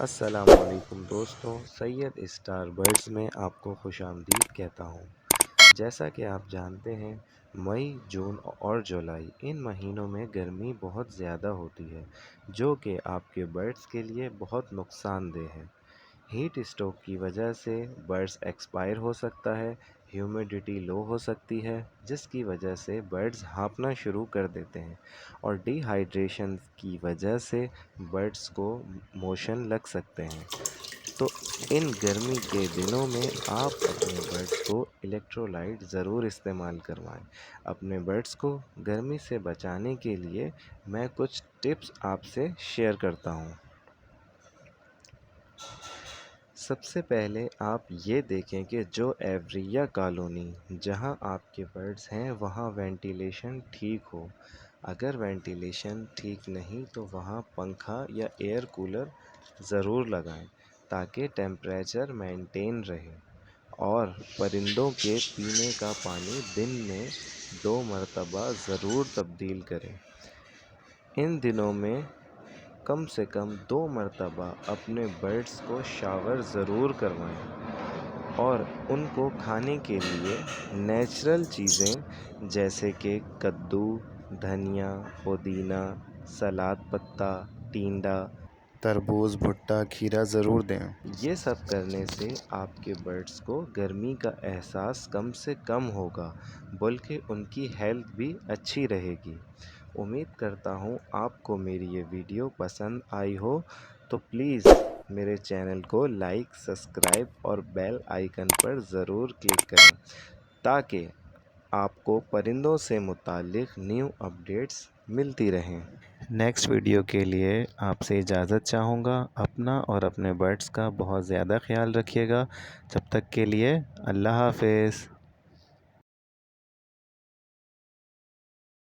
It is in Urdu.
السلام علیکم دوستوں، سید اسٹار برڈز میں آپ کو خوش آمدید کہتا ہوں۔ جیسا کہ آپ جانتے ہیں، مئی، جون اور جولائی ان مہینوں میں گرمی بہت زیادہ ہوتی ہے، جو کہ آپ کے برڈز کے لیے بہت نقصان دہ ہے۔ ہیٹ اسٹروک کی وجہ سے برڈز ایکسپائر ہو سکتا ہے، ہیومیڈیٹی لو ہو سکتی ہے، جس کی وجہ سے برڈز ہانپنا شروع کر دیتے ہیں، اور ڈی ہائیڈریشن کی وجہ سے برڈز کو موشن لگ سکتے ہیں۔ تو ان گرمی کے دنوں میں آپ اپنے برڈز کو الیکٹرولائٹ ضرور استعمال کروائیں۔ اپنے برڈز کو گرمی سے بچانے کے لیے میں کچھ ٹپس آپ سے شیئر کرتا ہوں۔ سب سے پہلے آپ یہ دیکھیں کہ جو ایریا کالونی جہاں آپ کے برڈز ہیں وہاں وینٹیلیشن ٹھیک ہو۔ اگر وینٹیلیشن ٹھیک نہیں تو وہاں پنکھا یا ایئر کولر ضرور لگائیں تاکہ ٹیمپریچر مینٹین رہے، اور پرندوں کے پینے کا پانی دن میں 2 مرتبہ ضرور تبدیل کریں۔ ان دنوں میں کم سے کم 2 مرتبہ اپنے برڈز کو شاور ضرور کروائیں، اور ان کو کھانے کے لیے نیچرل چیزیں جیسے کہ کدو، دھنیا، پودینہ، سلاد پتا، ٹینڈا، تربوز، بھٹا، کھیرا ضرور دیں۔ یہ سب کرنے سے آپ کے برڈز کو گرمی کا احساس کم سے کم ہوگا، بلکہ ان کی ہیلتھ بھی اچھی رہے گی۔ امید کرتا ہوں آپ کو میری یہ ویڈیو پسند آئی ہو، تو پلیز میرے چینل کو لائک، سبسکرائب اور بیل آئیکن پر ضرور کلک کریں تاکہ آپ کو پرندوں سے متعلق نیو اپڈیٹس ملتی رہیں۔ نیکسٹ ویڈیو کے لیے آپ سے اجازت چاہوں گا۔ اپنا اور اپنے برڈز کا بہت زیادہ خیال رکھیے گا۔ جب تک کے لیے اللہ حافظ۔